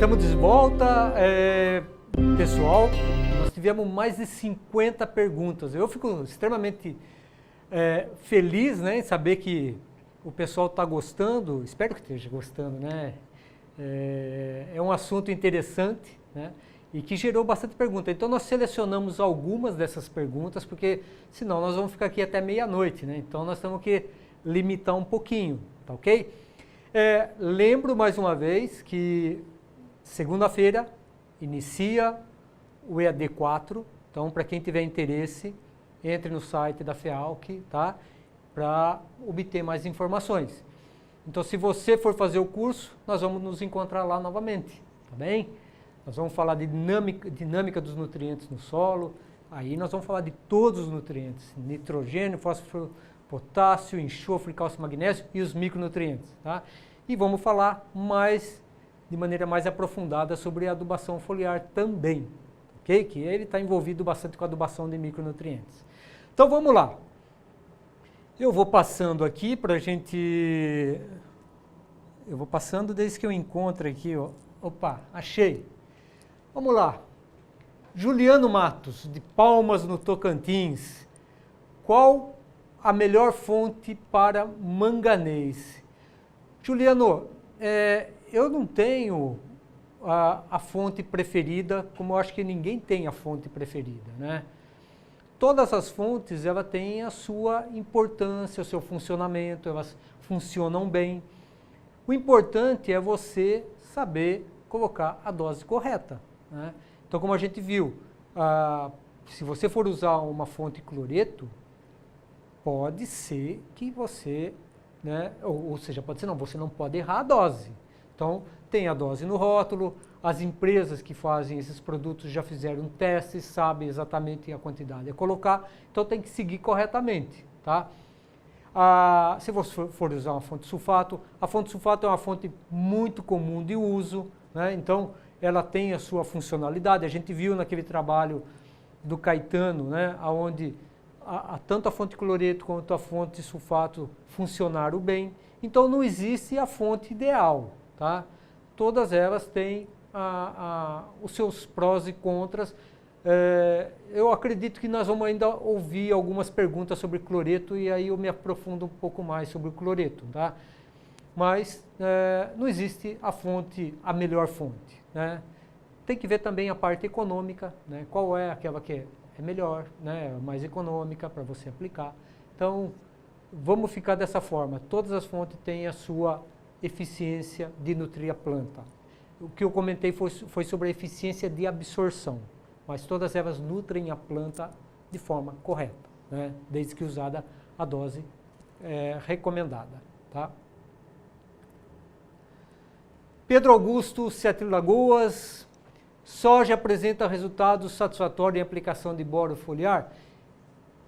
Estamos de volta, pessoal. Nós tivemos mais de 50 perguntas. Eu fico extremamente feliz, né, em saber que o pessoal está gostando. Espero que esteja gostando, né? É um assunto interessante, né? E que gerou bastante pergunta. Então nós selecionamos algumas dessas perguntas, porque senão nós vamos ficar aqui até meia-noite, né? Então nós temos que limitar um pouquinho, tá ok? Lembro mais uma vez que segunda-feira inicia o EAD 4, então para quem tiver interesse, entre no site da FEALC, tá? Para obter mais informações. Então se você for fazer o curso, nós vamos nos encontrar lá novamente, tá bem? Nós vamos falar de dinâmica dos nutrientes no solo, aí nós vamos falar de todos os nutrientes, nitrogênio, fósforo, potássio, enxofre, cálcio, magnésio e os micronutrientes, tá? E vamos falar de maneira mais aprofundada sobre a adubação foliar também, ok? Que ele está envolvido bastante com a adubação de micronutrientes. Então vamos lá. Eu vou passando aqui para a gente... Eu vou passando desde que eu encontro aqui, ó. Opa, achei. Vamos lá. Juliano Matos, de Palmas, no Tocantins. Qual a melhor fonte para manganês? Juliano, eu não tenho a fonte preferida, como eu acho que ninguém tem a fonte preferida, né? Todas as fontes, ela têm a sua importância, o seu funcionamento, elas funcionam bem. O importante é você saber colocar a dose correta, né? Então, como a gente viu, se você for usar uma fonte cloreto, pode ser que você, né, ou seja, pode ser não, você não pode errar a dose. Então, tem a dose no rótulo, as empresas que fazem esses produtos já fizeram testes, sabem exatamente a quantidade a colocar, então tem que seguir corretamente, tá? Se você for usar uma fonte sulfato, a fonte sulfato é uma fonte muito comum de uso, né? Então ela tem a sua funcionalidade. A gente viu naquele trabalho do Caetano, né, onde tanto a fonte cloreto quanto a fonte sulfato funcionaram bem. Então não existe a fonte ideal, tá? Todas elas têm os seus prós e contras. Eu acredito que nós vamos ainda ouvir algumas perguntas sobre cloreto e aí eu me aprofundo um pouco mais sobre o cloreto, tá? Mas não existe a melhor fonte, né? Tem que ver também a parte econômica, né? Qual é aquela que é melhor, né? Mais econômica para você aplicar. Então, vamos ficar dessa forma. Todas as fontes têm a sua eficiência de nutrir a planta. O que eu comentei foi sobre a eficiência de absorção, mas todas elas nutrem a planta de forma correta, né? Desde que usada a dose recomendada, tá? Pedro Augusto, Sete Lagoas, soja apresenta resultados satisfatórios em aplicação de boro foliar?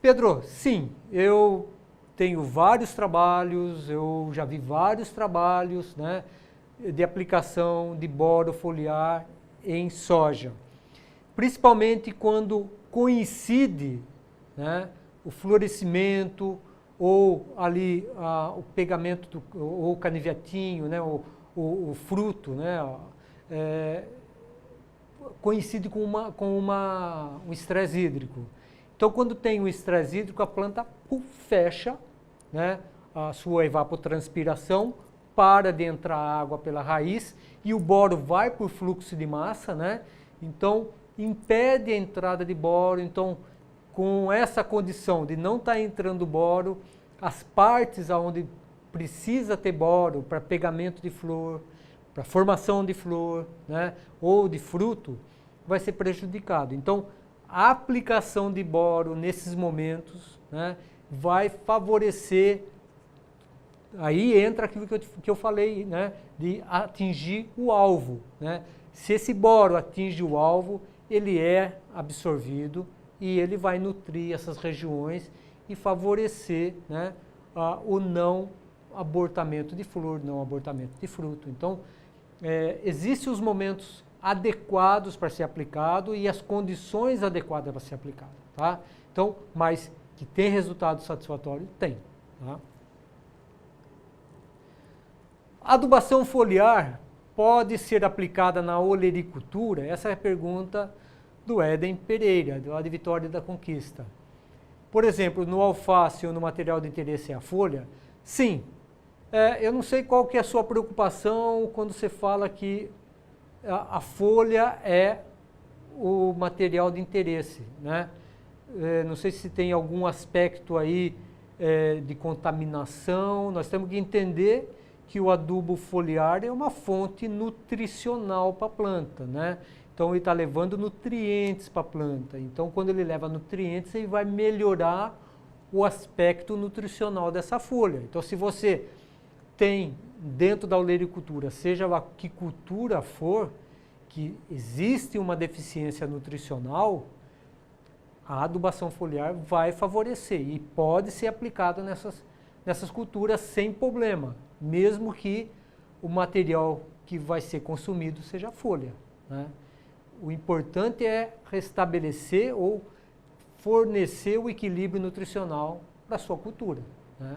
Pedro, sim, eu tenho vários trabalhos, eu já vi vários trabalhos, né, de aplicação de boro foliar em soja. Principalmente quando coincide, né, o florescimento ou ali o pegamento, ou o canivetinho, né, o fruto, né, coincide com um estresse hídrico. Então, quando tem um estresse hídrico, a planta fecha, né, a sua evapotranspiração, para de entrar água pela raiz e o boro vai por fluxo de massa, né? Então, impede a entrada de boro. Então, com essa condição de não estar entrando boro, as partes onde precisa ter boro para pegamento de flor, para formação de flor, né, ou de fruto, vai ser prejudicado. Então, a aplicação de boro nesses momentos, né, vai favorecer, aí entra aquilo que eu falei, né, de atingir o alvo, né? Se esse boro atinge o alvo, ele é absorvido e ele vai nutrir essas regiões e favorecer, né, o não abortamento de flor, não abortamento de fruto. Então, existem os momentos adequados para ser aplicado e as condições adequadas para ser aplicado, tá? Então, mas que tem resultado satisfatório, tem, tá? Adubação foliar pode ser aplicada na olericultura? Essa é a pergunta do Éden Pereira, lá de Vitória da Conquista. Por exemplo, no alface ou no material de interesse é a folha? Sim. Eu não sei qual que é a sua preocupação quando você fala que a folha é o material de interesse, né? Não sei se tem algum aspecto aí de contaminação. Nós temos que entender que o adubo foliar é uma fonte nutricional para a planta, né? Então ele está levando nutrientes para a planta. Então quando ele leva nutrientes, ele vai melhorar o aspecto nutricional dessa folha. Então se você tem dentro da olericultura, seja lá que cultura for, que existe uma deficiência nutricional, a adubação foliar vai favorecer e pode ser aplicada nessas culturas sem problema, mesmo que o material que vai ser consumido seja a folha, né? O importante é restabelecer ou fornecer o equilíbrio nutricional para a sua cultura, né?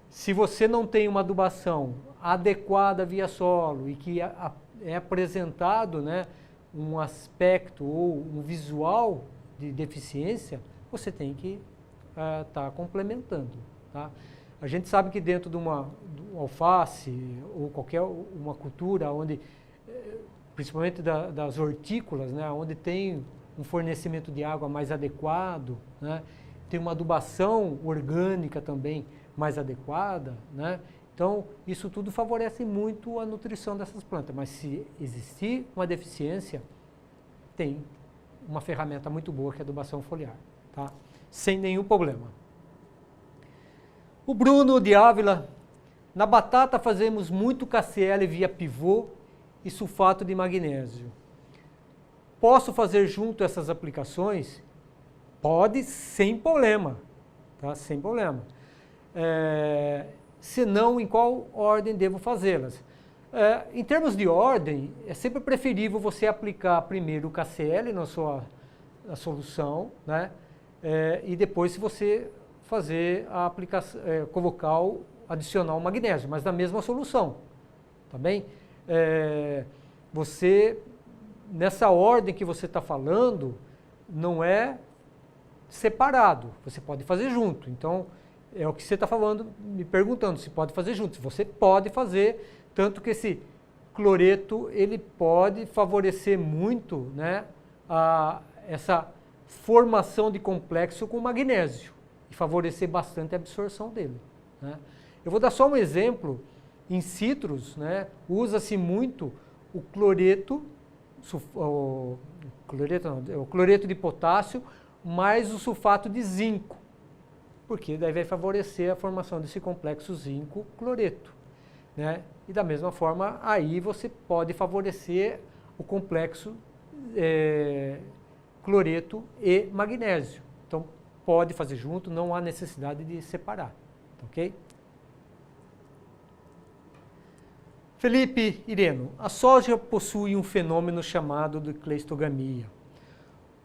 Se você não tem uma adubação adequada via solo e que é apresentado, né, um aspecto ou um visual de deficiência, você tem que estar complementando, tá? A gente sabe que dentro de um alface ou qualquer uma cultura onde, principalmente das hortícolas, né, onde tem um fornecimento de água mais adequado, né, tem uma adubação orgânica também mais adequada, né? Então, isso tudo favorece muito a nutrição dessas plantas. Mas se existir uma deficiência, tem uma ferramenta muito boa que é a adubação foliar, tá? Sem nenhum problema. O Bruno de Ávila: na batata fazemos muito KCl via pivô e sulfato de magnésio. Posso fazer junto essas aplicações? Pode, sem problema, tá? Sem problema. Se não, em qual ordem devo fazê-las? Em termos de ordem, é sempre preferível você aplicar primeiro o KCl na solução, né? E depois, se você fazer a aplicação, adicionar o magnésio, mas na mesma solução, tá bem? Nessa ordem que você está falando, não é separado, você pode fazer junto. Então, é o que você está falando, me perguntando se pode fazer junto. Você pode fazer, tanto que esse cloreto ele pode favorecer muito, né, essa formação de complexo com magnésio e favorecer bastante a absorção dele, né? Eu vou dar só um exemplo. Em citros, né, usa-se muito o cloreto, o cloreto de potássio mais o sulfato de zinco, porque daí vai favorecer a formação desse complexo zinco-cloreto, né? E da mesma forma, aí você pode favorecer o complexo cloreto e magnésio. Então, pode fazer junto, não há necessidade de separar, ok? Felipe Ireno: a soja possui um fenômeno chamado de cleistogamia,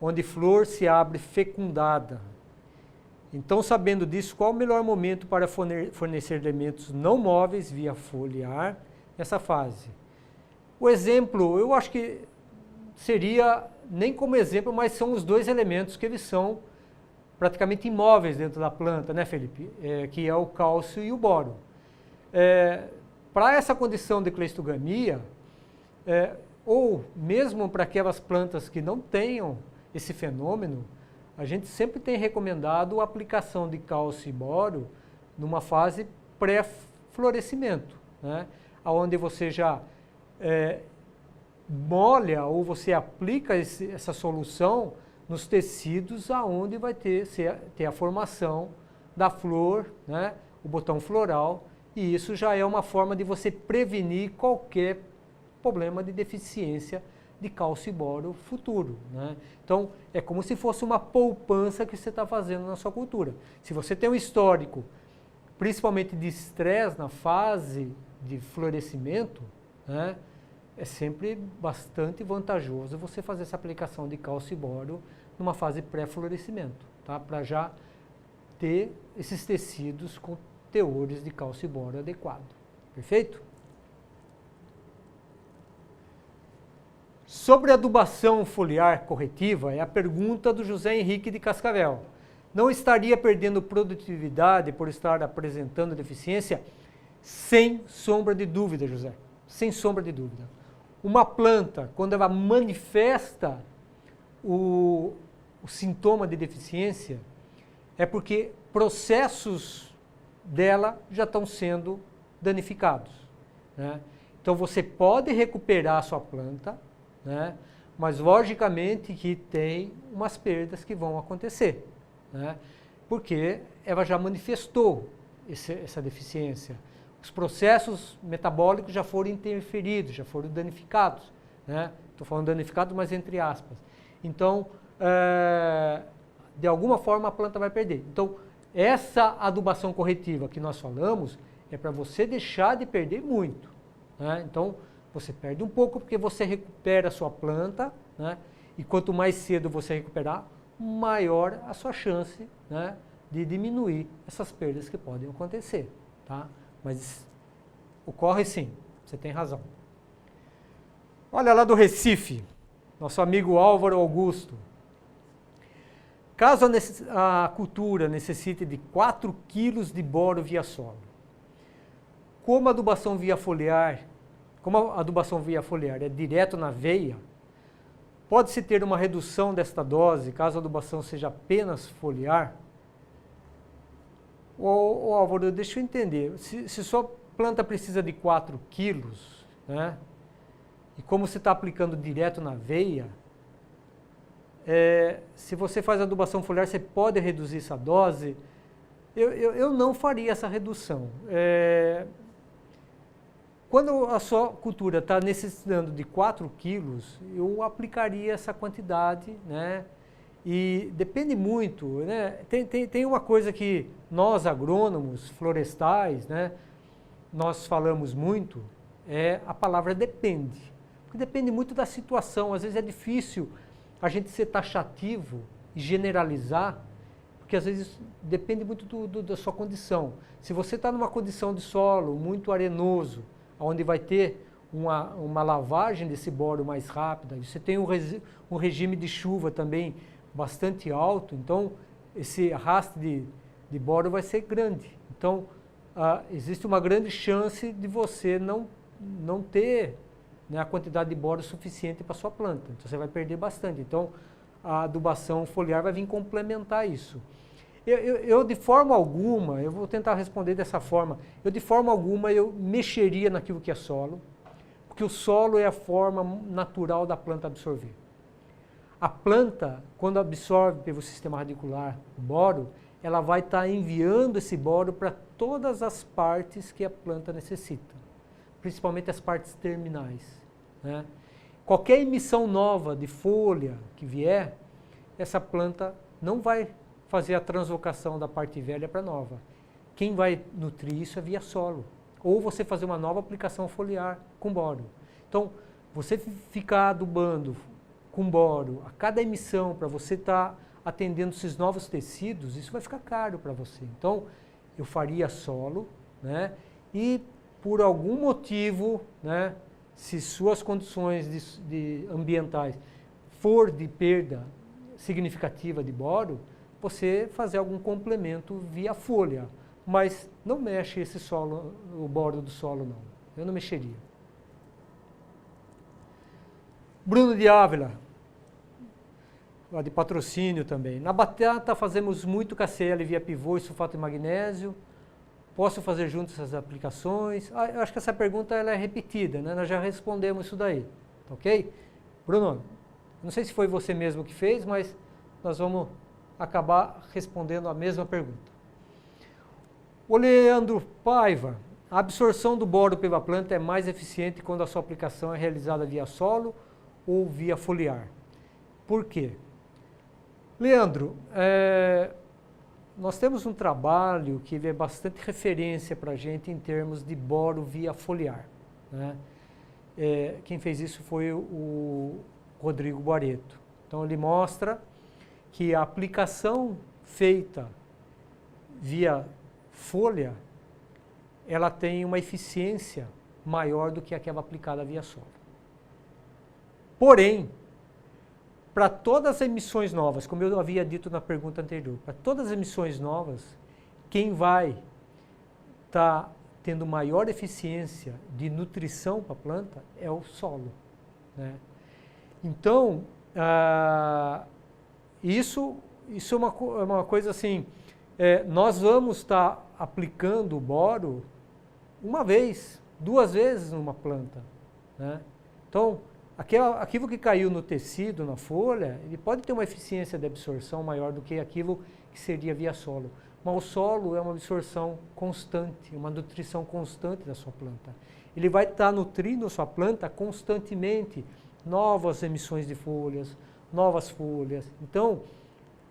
onde flor se abre fecundada. Então, sabendo disso, qual o melhor momento para fornecer elementos não móveis via foliar nessa fase? O exemplo, eu acho que seria, nem como exemplo, mas são os dois elementos que eles são praticamente imóveis dentro da planta, né, Felipe? Que é o cálcio e o boro. Para essa condição de cleistogamia, ou mesmo para aquelas plantas que não tenham esse fenômeno, a gente sempre tem recomendado a aplicação de cálcio e boro numa fase pré-florescimento, né? Onde você já molha ou você aplica essa solução nos tecidos aonde vai ter a formação da flor, né? O botão floral, e isso já é uma forma de você prevenir qualquer problema de deficiência de cálcio e boro futuro, né? Então, é como se fosse uma poupança que você está fazendo na sua cultura. Se você tem um histórico, principalmente de estresse na fase de florescimento, né, é sempre bastante vantajoso você fazer essa aplicação de cálcio e boro numa fase pré-florescimento, tá? Para já ter esses tecidos com teores de cálcio e boro adequado. Perfeito? Sobre adubação foliar corretiva, é a pergunta do José Henrique de Cascavel. Não estaria perdendo produtividade por estar apresentando deficiência? Sem sombra de dúvida, José. Sem sombra de dúvida. Uma planta, quando ela manifesta o sintoma de deficiência, é porque processos dela já estão sendo danificados, né? Então você pode recuperar a sua planta, né? Mas logicamente que tem umas perdas que vão acontecer, né? Porque ela já manifestou essa deficiência. Os processos metabólicos já foram interferidos, já foram danificados, né? Estou falando danificado, mas entre aspas. Então, de alguma forma a planta vai perder. Então, essa adubação corretiva que nós falamos é para você deixar de perder muito, né? Então, você perde um pouco porque você recupera a sua planta, né? E quanto mais cedo você recuperar, maior a sua chance, né, de diminuir essas perdas que podem acontecer, tá? Mas ocorre sim, você tem razão. Olha lá do Recife, nosso amigo Álvaro Augusto. Caso a cultura necessite de 4 kg de boro via solo, como a adubação via foliar é direto na veia, pode-se ter uma redução desta dose caso a adubação seja apenas foliar? Ô Álvaro, deixa eu entender, se sua planta precisa de 4 quilos, né, e como você está aplicando direto na veia, se você faz adubação foliar, você pode reduzir essa dose? Eu não faria essa redução. Quando a sua cultura está necessitando de 4 quilos, eu aplicaria essa quantidade, né? E depende muito, né? Tem uma coisa que nós agrônomos florestais, né, nós falamos muito, é a palavra depende. Porque depende muito da situação, às vezes é difícil a gente ser taxativo e generalizar, porque às vezes depende muito da sua condição. Se você está numa condição de solo muito arenoso, onde vai ter uma lavagem desse boro mais rápida, e você tem um regime de chuva também bastante alto, então esse arraste de boro vai ser grande. Então, existe uma grande chance de você não ter, né, a quantidade de boro suficiente para a sua planta. Então, você vai perder bastante. Então, a adubação foliar vai vir complementar isso. Eu de forma alguma, eu vou tentar responder dessa forma, de forma alguma eu mexeria naquilo que é solo, porque o solo é a forma natural da planta absorver. A planta, quando absorve pelo sistema radicular o boro, ela vai estar enviando esse boro para todas as partes que a planta necessita, principalmente as partes terminais, né? Qualquer emissão nova de folha que vier, essa planta não vai fazer a translocação da parte velha para nova. Quem vai nutrir isso é via solo. Ou você fazer uma nova aplicação foliar com boro. Então, você ficar adubando com boro a cada emissão para você estar atendendo esses novos tecidos, isso vai ficar caro para você. Então, eu faria solo, né? E por algum motivo, né, se suas condições ambientais for de perda significativa de boro, você fazer algum complemento via folha, mas não mexe esse solo, o boro do solo não, eu não mexeria. Bruno de Ávila, lá de Patrocínio também. Na batata fazemos muito KCl via pivô e sulfato de magnésio. Posso fazer juntos essas aplicações? Eu acho que essa pergunta ela é repetida, né? Nós já respondemos isso daí, ok? Bruno, não sei se foi você mesmo que fez, mas nós vamos acabar respondendo a mesma pergunta. O Leandro Paiva, a absorção do boro pela planta é mais eficiente quando a sua aplicação é realizada via solo ou via foliar. Por quê? Leandro, nós temos um trabalho que é bastante referência para a gente em termos de boro via foliar, né? Quem fez isso foi o Rodrigo Guareto. Então ele mostra que a aplicação feita via folha, ela tem uma eficiência maior do que aquela aplicada via solo. Porém, para todas as emissões novas, como eu havia dito na pergunta anterior, para todas as emissões novas, quem vai estar tendo maior eficiência de nutrição para a planta é o solo, né? Então, isso é uma coisa assim, nós vamos estar aplicando o boro uma vez, 2 vezes numa planta, né? Então, aquilo que caiu no tecido, na folha, ele pode ter uma eficiência de absorção maior do que aquilo que seria via solo. Mas o solo é uma absorção constante, uma nutrição constante da sua planta. Ele vai estar nutrindo a sua planta constantemente, novas emissões de folhas, novas folhas. Então,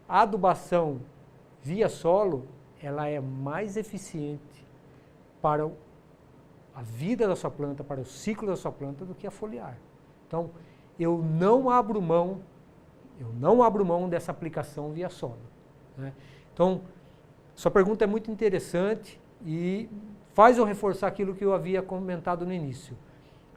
a adubação via solo, ela é mais eficiente para a vida da sua planta, para o ciclo da sua planta, do que a foliar. Então, eu não abro mão dessa aplicação via solo, né? Então, sua pergunta é muito interessante e faz eu reforçar aquilo que eu havia comentado no início.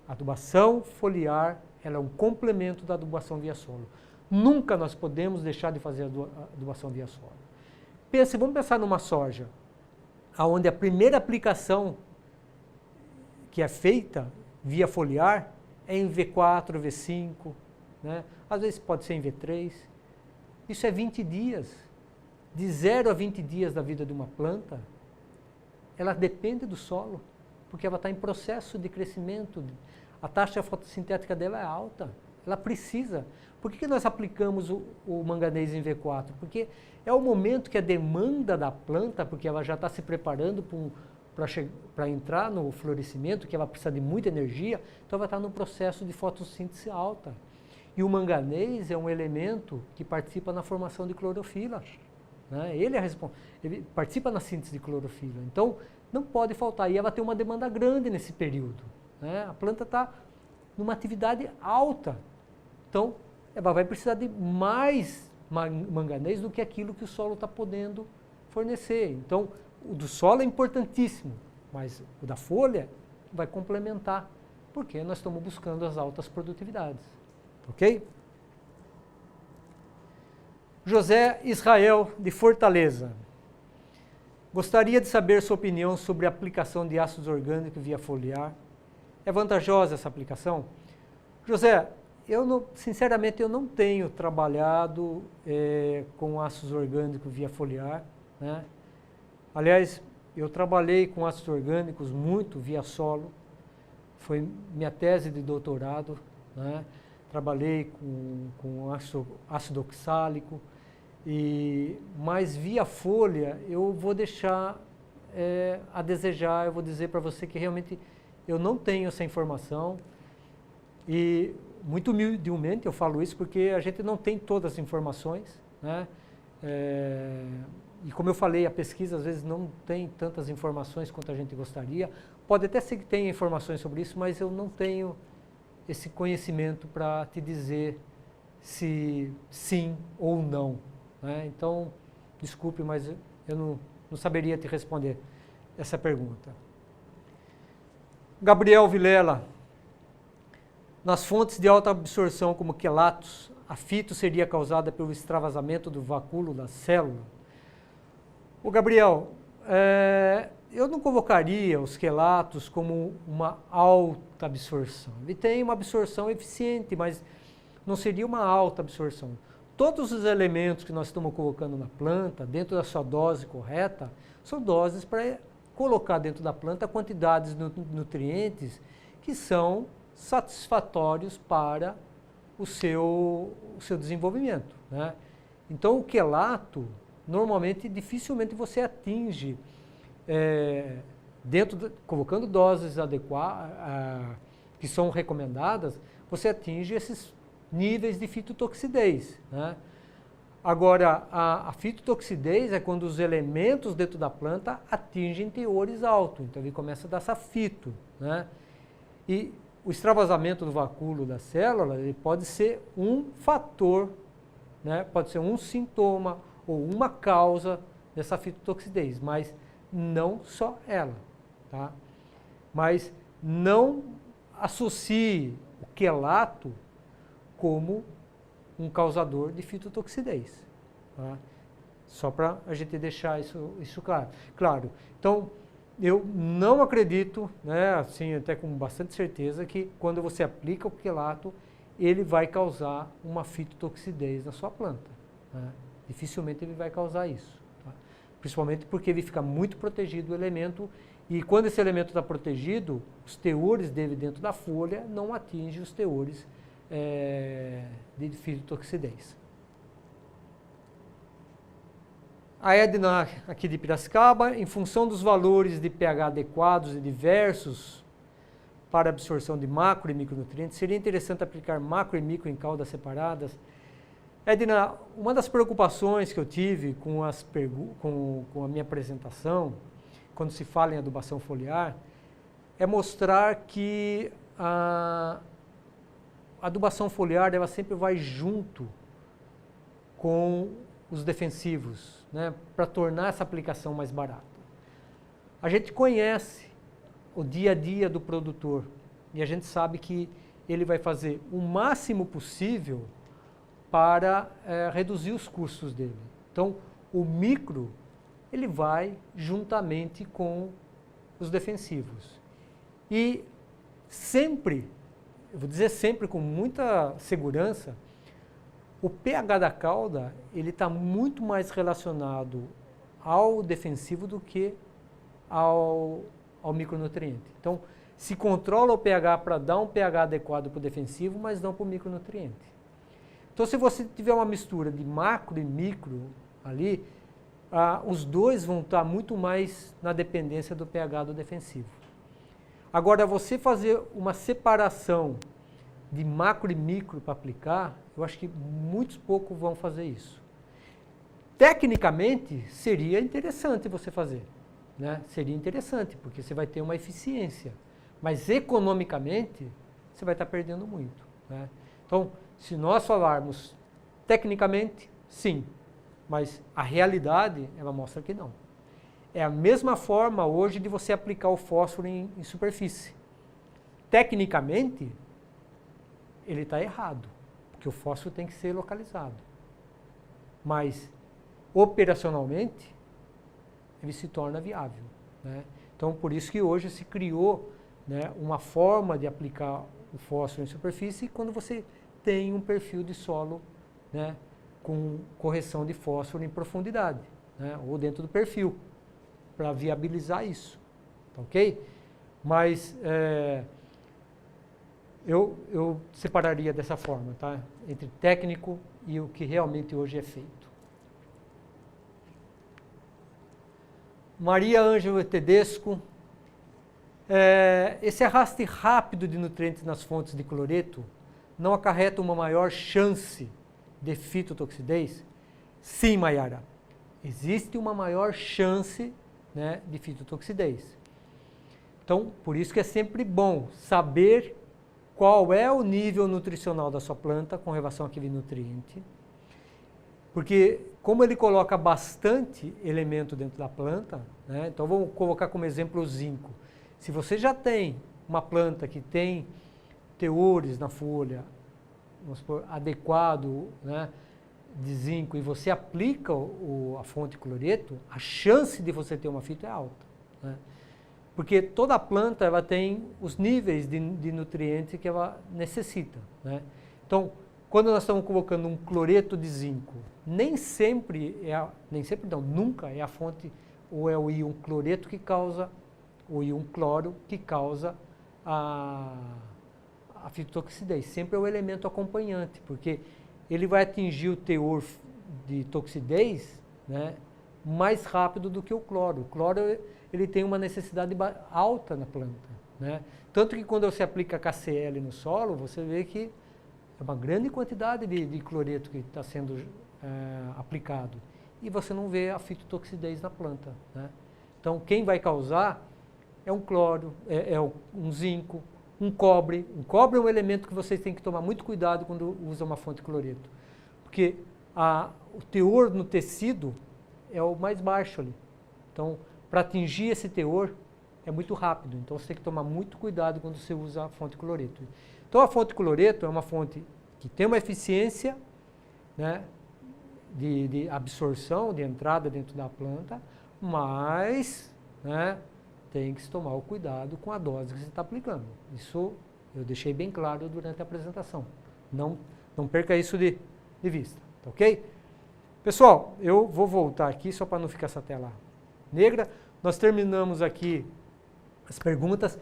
A adubação foliar, ela é um complemento da adubação via solo. Nunca nós podemos deixar de fazer a adubação via solo. Vamos pensar numa soja, onde a primeira aplicação que é feita via foliar é em V4, V5, né? Às vezes pode ser em V3. Isso é 20 dias. De 0 a 20 dias da vida de uma planta, ela depende do solo, porque ela está em processo de crescimento, a taxa fotossintética dela é alta, ela precisa. Por que nós aplicamos o manganês em V4? Porque é o momento que a demanda da planta, porque ela já está se preparando para entrar no florescimento, que ela precisa de muita energia, então ela está num processo de fotossíntese alta. E o manganês é um elemento que participa na formação de clorofila, né? Ele participa na síntese de clorofila, então não pode faltar. E ela tem uma demanda grande nesse período, né? A planta está numa atividade alta, então ela vai precisar de mais manganês do que aquilo que o solo está podendo fornecer. Então, o do solo é importantíssimo, mas o da folha vai complementar, porque nós estamos buscando as altas produtividades. Ok? José Israel, de Fortaleza. Gostaria de saber sua opinião sobre a aplicação de ácidos orgânicos via foliar. É vantajosa essa aplicação? José, sinceramente eu não tenho trabalhado com ácidos orgânicos via foliar, né? Aliás, eu trabalhei com ácidos orgânicos muito via solo, foi minha tese de doutorado, né? Trabalhei com ácido oxálico, mas via folha eu vou deixar a desejar. Eu vou dizer para você que realmente eu não tenho essa informação e muito humildemente eu falo isso porque a gente não tem todas as informações, né? E como eu falei, a pesquisa às vezes não tem tantas informações quanto a gente gostaria. Pode até ser que tenha informações sobre isso, mas eu não tenho esse conhecimento para te dizer se sim ou não, né? Então, desculpe, mas eu não saberia te responder essa pergunta. Gabriel Vilela. Nas fontes de alta absorção como quelatos, a fito seria causada pelo extravasamento do vacúolo da célula? Ô Gabriel, eu não convocaria os quelatos como uma alta absorção. Ele tem uma absorção eficiente, mas não seria uma alta absorção. Todos os elementos que nós estamos colocando na planta, dentro da sua dose correta, são doses para colocar dentro da planta quantidades de nutrientes que são satisfatórios para o seu desenvolvimento, né? Então, o quelato, normalmente, dificilmente você atinge, colocando doses adequadas, que são recomendadas, você atinge esses níveis de fitotoxidez, né? Agora, a fitotoxidez é quando os elementos dentro da planta atingem teores altos, então ele começa a dar essa fito, né? E o extravasamento do vacúolo da célula, ele pode ser um fator, né? Pode ser um sintoma ou uma causa dessa fitotoxidez, mas não só ela, tá? Mas não associe o quelato como um causador de fitotoxidez. Tá? Só para a gente deixar isso claro. Claro, então eu não acredito, né, assim, até com bastante certeza, que quando você aplica o quelato, ele vai causar uma fitotoxidez na sua planta. Né? Dificilmente ele vai causar isso. Tá? Principalmente porque ele fica muito protegido o elemento, e quando esse elemento está protegido, os teores dele dentro da folha não atingem os teores de fitotoxidez. A Edna, aqui de Piracicaba, em função dos valores de pH adequados e diversos para absorção de macro e micronutrientes, seria interessante aplicar macro e micro em caudas separadas? Edna, uma das preocupações que eu tive com a minha apresentação, quando se fala em adubação foliar, é mostrar que a adubação foliar ela sempre vai junto com os defensivos, né, para tornar essa aplicação mais barata. A gente conhece o dia a dia do produtor e a gente sabe que ele vai fazer o máximo possível para reduzir os custos dele. Então, o micro, ele vai juntamente com os defensivos. E sempre, eu vou dizer sempre com muita segurança, o pH da cauda, ele está muito mais relacionado ao defensivo do que ao micronutriente. Então, se controla o pH para dar um pH adequado para o defensivo, mas não para o micronutriente. Então, se você tiver uma mistura de macro e micro ali, os dois vão estar muito mais na dependência do pH do defensivo. Agora, você fazer uma separação de macro e micro para aplicar, eu acho que muitos poucos vão fazer isso. Tecnicamente, seria interessante você fazer, né? Seria interessante, porque você vai ter uma eficiência, mas economicamente, você vai estar perdendo muito, né? Então, se nós falarmos tecnicamente, sim, mas a realidade, ela mostra que não. É a mesma forma hoje de você aplicar o fósforo em superfície. Tecnicamente, ele está errado, porque o fósforo tem que ser localizado. Mas, operacionalmente, ele se torna viável, né? Então, por isso que hoje se criou, né, uma forma de aplicar o fósforo em superfície quando você tem um perfil de solo, né, com correção de fósforo em profundidade, né, ou dentro do perfil, para viabilizar isso, tá ok? Mas eu separaria dessa forma, tá? Entre técnico e o que realmente hoje é feito. Maria Ângela Tedesco, esse arraste rápido de nutrientes nas fontes de cloreto não acarreta uma maior chance de fitotoxidez? Sim, Maiara, existe uma maior chance, né, de fitotoxidez. Então, por isso que é sempre bom saber qual é o nível nutricional da sua planta com relação àquele nutriente, porque como ele coloca bastante elemento dentro da planta, né, então vamos colocar como exemplo o zinco. Se você já tem uma planta que tem teores na folha, vamos supor, adequado, né, de zinco, e você aplica a fonte cloreto, a chance de você ter uma fito é alta, né? Porque toda planta ela tem os níveis de nutrientes que ela necessita, né? Então, quando nós estamos colocando um cloreto de zinco, nunca é a fonte ou é o íon cloreto que causa, o íon cloro que causa a fitotoxidez. Sempre é o elemento acompanhante, porque ele vai atingir o teor de toxidez, né, mais rápido do que o cloro. O cloro ele tem uma necessidade alta na planta, né? Tanto que quando você aplica KCl no solo, você vê que é uma grande quantidade de cloreto que está sendo aplicado. E você não vê a fitotoxidez na planta, né? Então, quem vai causar é um cloro, um zinco, um cobre. Um cobre é um elemento que vocês têm que tomar muito cuidado quando usam uma fonte de cloreto, porque o teor no tecido é o mais baixo ali. Então, para atingir esse teor é muito rápido. Então, você tem que tomar muito cuidado quando você usa a fonte de cloreto. Então, a fonte de cloreto é uma fonte que tem uma eficiência, né, de absorção, de entrada dentro da planta, mas, né, tem que se tomar o cuidado com a dose que você está aplicando. Isso eu deixei bem claro durante a apresentação. Não perca isso de vista, tá ok? Pessoal, eu vou voltar aqui só para não ficar essa tela negra. Nós terminamos aqui as perguntas.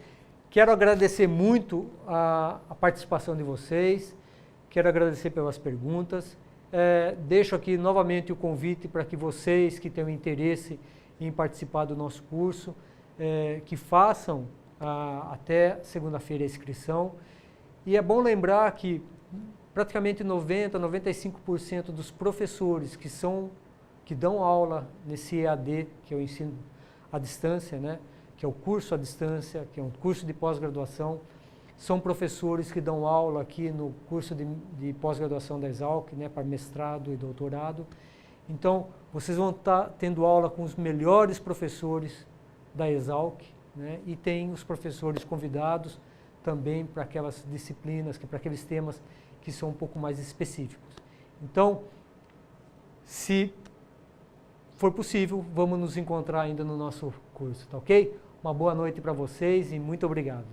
Quero agradecer muito a participação de vocês. Quero agradecer pelas perguntas. Deixo aqui novamente o convite para que vocês que tenham interesse em participar do nosso curso, que façam até segunda-feira a inscrição. E é bom lembrar que praticamente 90%, 95% dos professores que dão aula nesse EAD, que é o ensino à distância, né, que é o curso à distância, que é um curso de pós-graduação, são professores que dão aula aqui no curso de pós-graduação da Exalc, né, para mestrado e doutorado. Então, vocês vão estar tendo aula com os melhores professores da Exalc, né, e tem os professores convidados também para aquelas disciplinas, para aqueles temas que são um pouco mais específicos. Então, se for possível, vamos nos encontrar ainda no nosso curso, tá ok? Uma boa noite para vocês e muito obrigado.